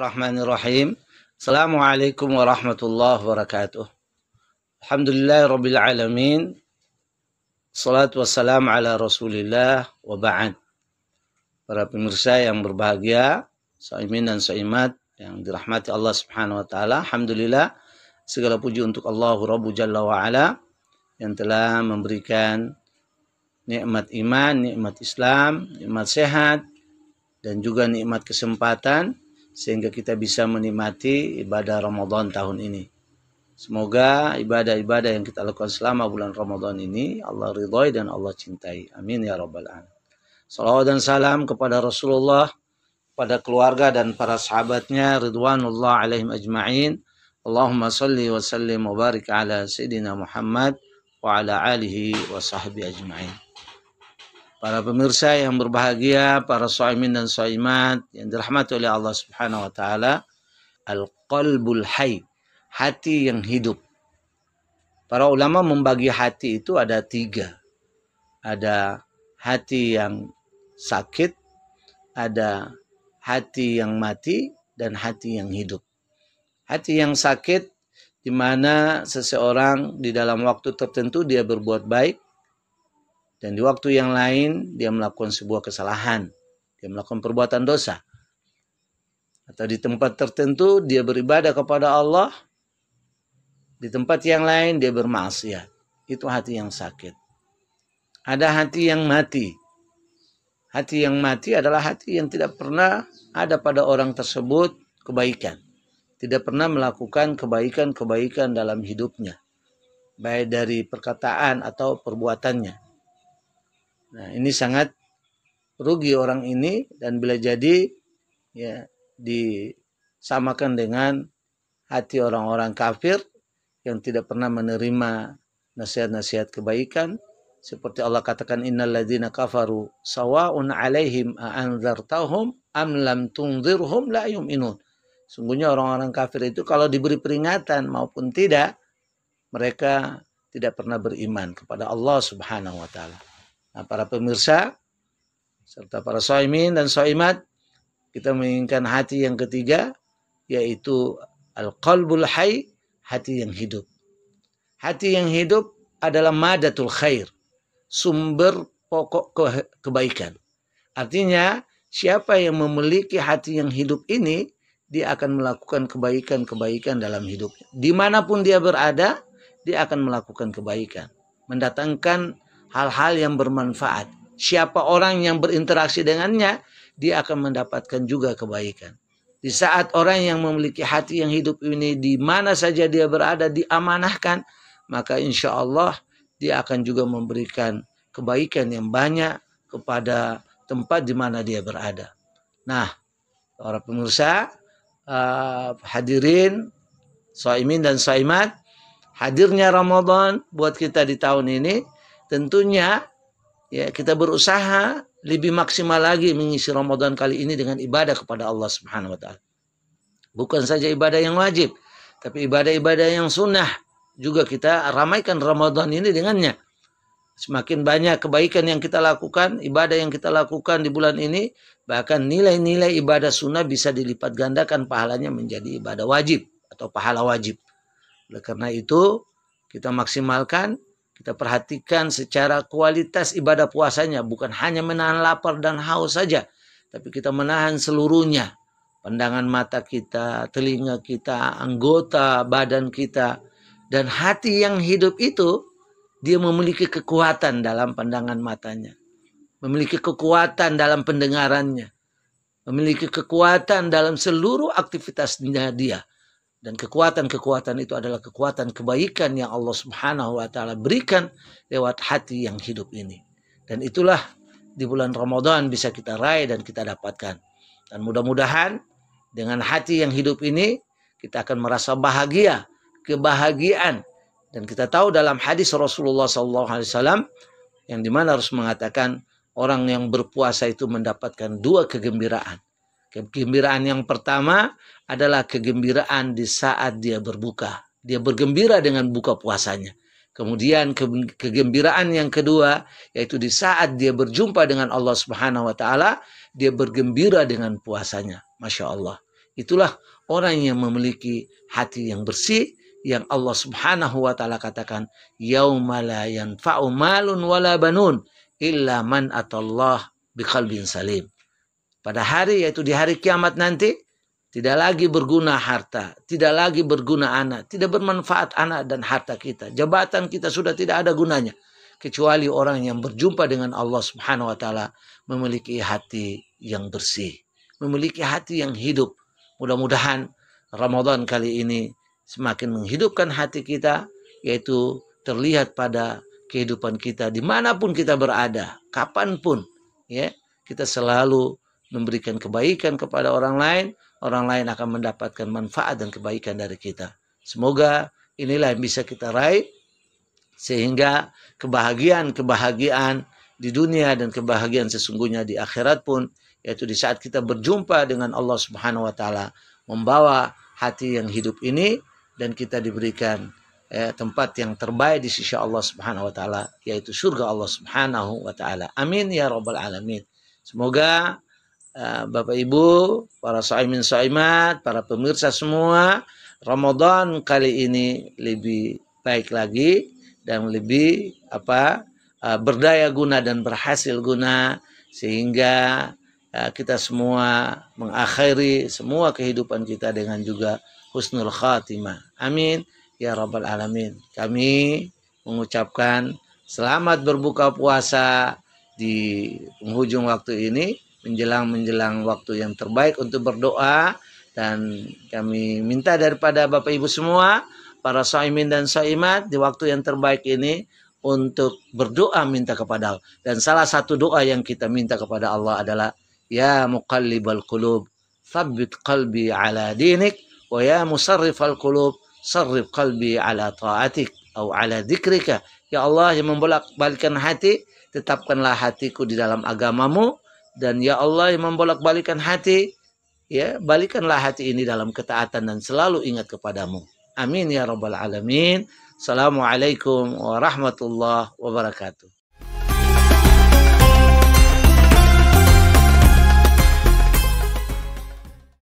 Bismillahirrahmanirrahim. Assalamualaikum warahmatullahi wabarakatuh. Alhamdulillahirabbil alamin. Salatu wassalamu ala Rasulillah wa ba'd. Para pemirsa yang berbahagia, shaimin dan shaimat yang dirahmati Allah Subhanahu wa taala. Alhamdulillah, segala puji untuk Allah Rabbu Jalla wa ala yang telah memberikan nikmat iman, nikmat Islam, nikmat sehat dan juga nikmat kesempatan sehingga kita bisa menikmati ibadah Ramadan tahun ini. Semoga ibadah-ibadah yang kita lakukan selama bulan Ramadan ini Allah ridhoi dan Allah cintai. Amin ya rabbal alamin. Salawat dan salam kepada Rasulullah, pada keluarga dan para sahabatnya ridwanullah alaihim ajma'in. Allahumma salli wa sallim wa barik ala Sayyidina Muhammad wa ala alihi wa sahbihi ajma'in. Para pemirsa yang berbahagia, para shaimin dan shaimat yang dirahmati oleh Allah Subhanahu wa taala, al-qalbul hayy, hati yang hidup. Para ulama membagi hati itu ada 3. Ada hati yang sakit, ada hati yang mati, dan hati yang hidup. Hati yang sakit di mana seseorang di dalam waktu tertentu dia berbuat baik, dan di waktu yang lain dia melakukan sebuah kesalahan, dia melakukan perbuatan dosa. Atau di tempat tertentu dia beribadah kepada Allah, di tempat yang lain dia bermaksiat. Itu hati yang sakit. Ada hati yang mati. Hati yang mati adalah hati yang tidak pernah ada pada orang tersebut kebaikan. Tidak pernah melakukan kebaikan-kebaikan dalam hidupnya, baik dari perkataan atau perbuatannya. Nah, ini sangat rugi orang ini, dan bila jadi ya disamakan dengan hati orang-orang kafir yang tidak pernah menerima nasihat-nasihat kebaikan, seperti Allah katakan innal ladzina kafaru sawa'un 'alaihim a'anzartahum am lam tunzirhum la yu'minun. Sungguhnya orang-orang kafir itu kalau diberi peringatan maupun tidak, mereka tidak pernah beriman kepada Allah Subhanahu wa taala. Nah, para pemirsa serta para shaimin dan shaimat, kita menginginkan hati yang ketiga, yaitu al-qalbul hayy, hati yang hidup. Hati yang hidup adalah madatul khair, sumber pokok kebaikan. Artinya, siapa yang memiliki hati yang hidup ini, dia akan melakukan kebaikan-kebaikan dalam hidupnya. Dimanapun dia berada, dia akan melakukan kebaikan, mendatangkan hal-hal yang bermanfaat. Siapa orang yang berinteraksi dengannya, dia akan mendapatkan juga kebaikan. Di saat orang yang memiliki hati yang hidup ini, di mana saja dia berada, diamanahkan, maka insya Allah dia akan juga memberikan kebaikan yang banyak kepada tempat di mana dia berada. Nah, para pemirsa, hadirin, shaimin dan shaimat, hadirnya Ramadan buat kita di tahun ini, tentunya ya kita berusaha lebih maksimal lagi mengisi Ramadan kali ini dengan ibadah kepada Allah Subhanahu wa taala. Bukan saja ibadah yang wajib, tapi ibadah-ibadah yang sunnah juga kita ramaikan Ramadan ini dengannya. Semakin banyak kebaikan yang kita lakukan, ibadah yang kita lakukan di bulan ini, bahkan nilai-nilai ibadah sunnah bisa dilipat gandakan pahalanya menjadi ibadah wajib atau pahala wajib. Oleh karena itu, kita maksimalkan, kita perhatikan secara kualitas ibadah puasanya. Bukan hanya menahan lapar dan haus saja, tapi kita menahan seluruhnya. Pandangan mata kita, telinga kita, anggota badan kita. Dan hati yang hidup itu, dia memiliki kekuatan dalam pandangan matanya. Memiliki kekuatan dalam pendengarannya. Memiliki kekuatan dalam seluruh aktivitasnya dia. Dan kekuatan-kekuatan itu adalah kekuatan kebaikan yang Allah Subhanahu wa taala berikan lewat hati yang hidup ini. Dan itulah di bulan Ramadan bisa kita raih dan kita dapatkan. Dan mudah-mudahan dengan hati yang hidup ini kita akan merasa bahagia, kebahagiaan. Dan kita tahu dalam hadis Rasulullah SAW yang dimana harus mengatakan orang yang berpuasa itu mendapatkan 2 kegembiraan. Kegembiraan yang pertama adalah kegembiraan di saat dia berbuka. Dia bergembira dengan buka puasanya. Kemudian kegembiraan yang kedua, yaitu di saat dia berjumpa dengan Allah Subhanahu wa taala, dia bergembira dengan puasanya. Masya Allah. Itulah orang yang memiliki hati yang bersih, yang Allah Subhanahu wa taala katakan, yauma la yanfa'u malun wala banun illa man atallah biqalbin salim. Pada hari, yaitu di hari kiamat nanti, tidak lagi berguna harta, tidak lagi berguna anak, tidak bermanfaat anak dan harta kita. Jabatan kita sudah tidak ada gunanya, kecuali orang yang berjumpa dengan Allah Subhanahu wa taala memiliki hati yang bersih, memiliki hati yang hidup. Mudah-mudahan Ramadan kali ini semakin menghidupkan hati kita, yaitu terlihat pada kehidupan kita dimanapun kita berada, kapanpun, ya, kita selalu memberikan kebaikan kepada orang lain akan mendapatkan manfaat dan kebaikan dari kita. Semoga inilah yang bisa kita raih, sehingga kebahagiaan di dunia dan kebahagiaan sesungguhnya di akhirat pun, yaitu di saat kita berjumpa dengan Allah Subhanahu wa taala, membawa hati yang hidup ini, dan kita diberikan tempat yang terbaik di sisi Allah Subhanahu wa taala, yaitu surga Allah Subhanahu wa taala. Amin ya rabbal alamin. Semoga Bapak Ibu, para shaimin shaimat, para pemirsa semua, Ramadan kali ini lebih baik lagi dan lebih berdaya guna dan berhasil guna, sehingga kita semua mengakhiri semua kehidupan kita dengan juga husnul khatimah. Amin ya rabbal alamin. Kami mengucapkan selamat berbuka puasa di penghujung waktu ini, menjelang waktu yang terbaik untuk berdoa, dan kami minta daripada Bapak Ibu semua, para shaimin dan shaimat, di waktu yang terbaik ini untuk berdoa minta kepada Allah. Dan salah satu doa yang kita minta kepada Allah adalah, ya muqallibal qulub tsabbit qalbi ala dinik, wa ya musarrifal qulub sarrif qalbi ala ta'atik atau ala dzikrika. Ya Allah yang membolak-balikan hati, tetapkanlah hatiku di dalam agamamu, dan ya Allah yang membolak-balikan hati, ya balikanlah hati ini dalam ketaatan dan selalu ingat kepadamu. Amin ya rabbal alamin. Assalamualaikum warahmatullahi wabarakatuh.